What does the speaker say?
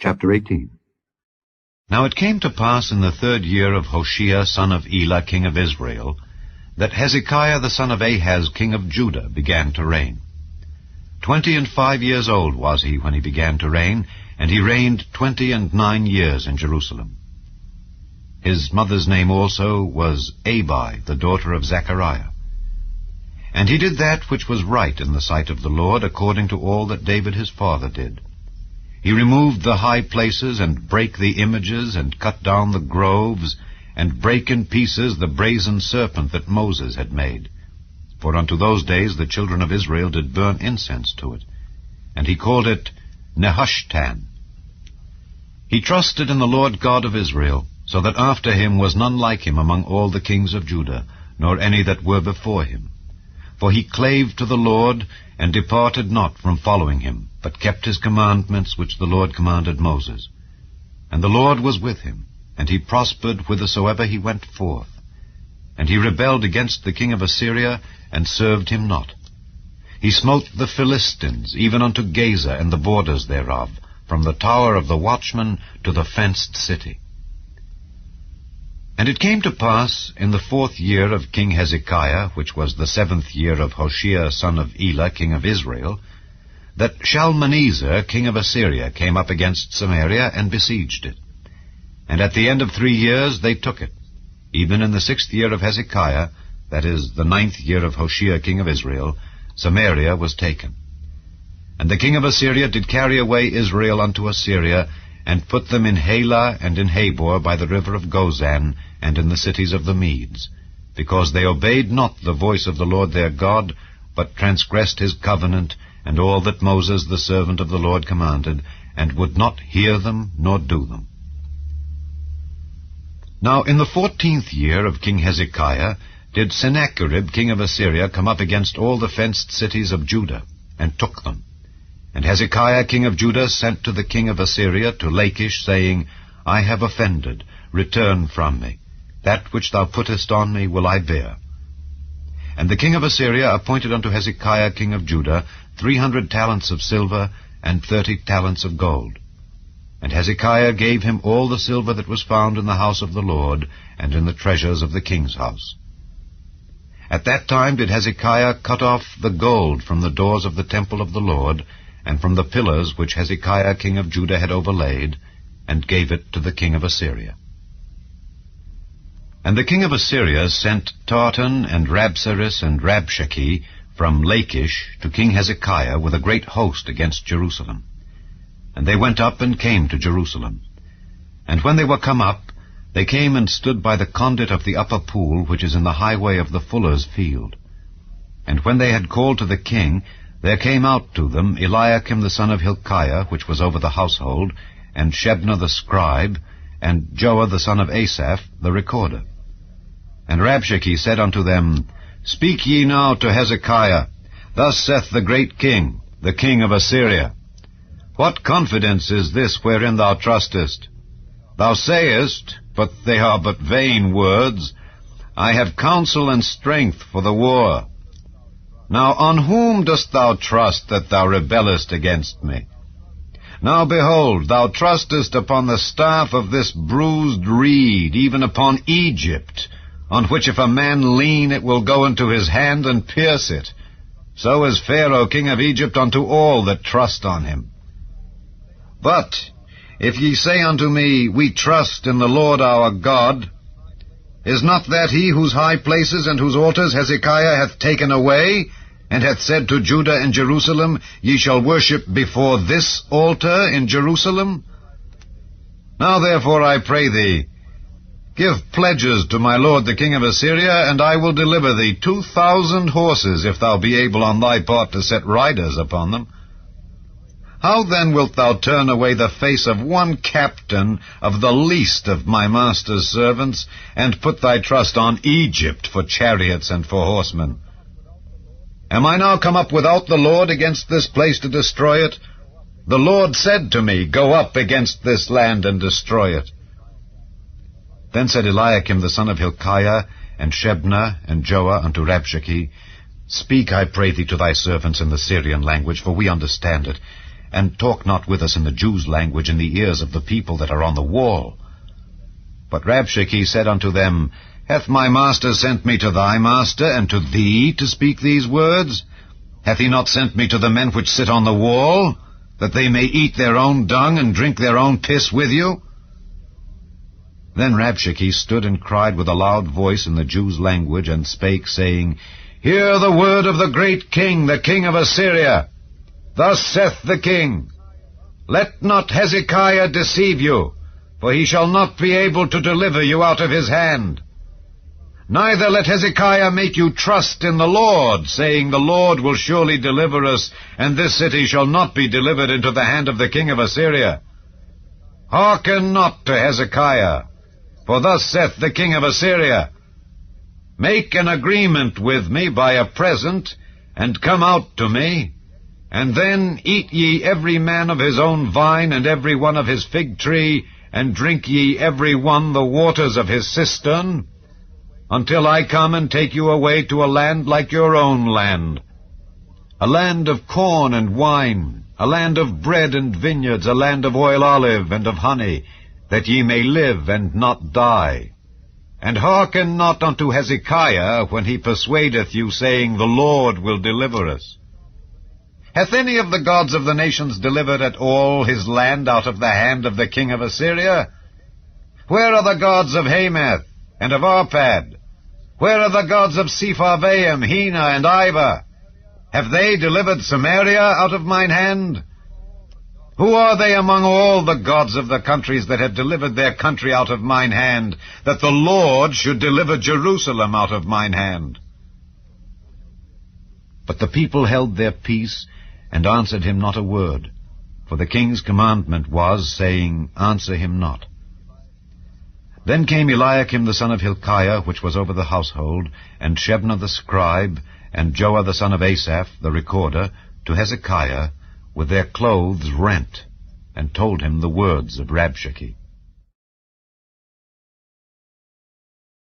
Chapter 18. Now it came to pass in the 3rd year of Hoshea son of Elah, king of Israel, that Hezekiah the son of Ahaz, king of Judah, began to reign. 25 years old was he when he began to reign, and he reigned 29 years in Jerusalem. His mother's name also was Abi, the daughter of Zechariah. And he did that which was right in the sight of the Lord, according to all that David his father did. He removed the high places, and brake the images, and cut down the groves, and brake in pieces the brazen serpent that Moses had made. For unto those days the children of Israel did burn incense to it. And he called it Nehushtan. He trusted in the Lord God of Israel, so that after him was none like him among all the kings of Judah, nor any that were before him. For he clave to the Lord, and departed not from following him, but kept his commandments which the Lord commanded Moses. And the Lord was with him, and he prospered whithersoever he went forth. And he rebelled against the king of Assyria, and served him not. He smote the Philistines, even unto Gaza and the borders thereof, from the tower of the watchman to the fenced city. And it came to pass in the 4th year of King Hezekiah, which was the 7th year of Hoshea son of Elah, king of Israel, that Shalmaneser, king of Assyria, came up against Samaria and besieged it. And at the end of 3 years they took it. Even in the 6th year of Hezekiah, that is, the 9th year of Hoshea king of Israel, Samaria was taken. And the king of Assyria did carry away Israel unto Assyria, and put them in Halah and in Habor by the river of Gozan, and in the cities of the Medes, because they obeyed not the voice of the Lord their God, but transgressed his covenant, and all that Moses the servant of the Lord commanded, and would not hear them nor do them. Now in the 14th year of King Hezekiah did Sennacherib king of Assyria come up against all the fenced cities of Judah, and took them. And Hezekiah king of Judah sent to the king of Assyria to Lachish, saying, I have offended, return from me. That which thou puttest on me will I bear. And the king of Assyria appointed unto Hezekiah king of Judah 300 talents of silver, and 30 talents of gold. And Hezekiah gave him all the silver that was found in the house of the Lord, and in the treasures of the king's house. At that time did Hezekiah cut off the gold from the doors of the temple of the Lord, and from the pillars which Hezekiah king of Judah had overlaid, and gave it to the king of Assyria. And the king of Assyria sent Tartan and Rabsaris and Rabshakeh from Lachish to King Hezekiah with a great host against Jerusalem. And they went up and came to Jerusalem. And when they were come up, they came and stood by the conduit of the upper pool, which is in the highway of the fuller's field. And when they had called to the king, there came out to them Eliakim the son of Hilkiah, which was over the household, and Shebna the scribe, and Joah the son of Asaph, the recorder. And Rabshakeh said unto them, Speak ye now to Hezekiah, Thus saith the great king, the king of Assyria, What confidence is this wherein thou trustest? Thou sayest, but they are but vain words, I have counsel and strength for the war. Now on whom dost thou trust that thou rebellest against me? Now behold, thou trustest upon the staff of this bruised reed, even upon Egypt, on which if a man lean, it will go into his hand and pierce it. So is Pharaoh king of Egypt unto all that trust on him. But if ye say unto me, We trust in the Lord our God, is not that he whose high places and whose altars Hezekiah hath taken away, and hath said to Judah and Jerusalem, Ye shall worship before this altar in Jerusalem? Now therefore I pray thee, give pledges to my lord the king of Assyria, and I will deliver thee 2,000 horses, if thou be able on thy part to set riders upon them. How then wilt thou turn away the face of one captain of the least of my master's servants, and put thy trust on Egypt for chariots and for horsemen? Am I now come up without the Lord against this place to destroy it? The Lord said to me, Go up against this land and destroy it. Then said Eliakim the son of Hilkiah, and Shebna, and Joah unto Rabshakeh, Speak, I pray thee, to thy servants in the Syrian language, for we understand it, and talk not with us in the Jews' language in the ears of the people that are on the wall. But Rabshakeh said unto them, Hath my master sent me to thy master, and to thee to speak these words? Hath he not sent me to the men which sit on the wall, that they may eat their own dung and drink their own piss with you? Then Rabshakeh stood and cried with a loud voice in the Jews' language, and spake, saying, Hear the word of the great king, the king of Assyria. Thus saith the king, Let not Hezekiah deceive you, for he shall not be able to deliver you out of his hand. Neither let Hezekiah make you trust in the Lord, saying, The Lord will surely deliver us, and this city shall not be delivered into the hand of the king of Assyria. Hearken not to Hezekiah, for thus saith the king of Assyria, Make an agreement with me by a present, and come out to me, and then eat ye every man of his own vine, and every one of his fig tree, and drink ye every one the waters of his cistern, until I come and take you away to a land like your own land, a land of corn and wine, a land of bread and vineyards, a land of oil olive and of honey, that ye may live and not die. And hearken not unto Hezekiah when he persuadeth you, saying, The Lord will deliver us. Hath any of the gods of the nations delivered at all his land out of the hand of the king of Assyria? Where are the gods of Hamath and of Arpad? Where are the gods of Sepharvaim, Hena, and Iva? Have they delivered Samaria out of mine hand? Who are they among all the gods of the countries that have delivered their country out of mine hand, that the Lord should deliver Jerusalem out of mine hand? But the people held their peace, and answered him not a word, for the king's commandment was, saying, Answer him not. Then came Eliakim the son of Hilkiah, which was over the household, and Shebna the scribe, and Joah the son of Asaph, the recorder, to Hezekiah, with their clothes rent, and told him the words of Rabshakeh.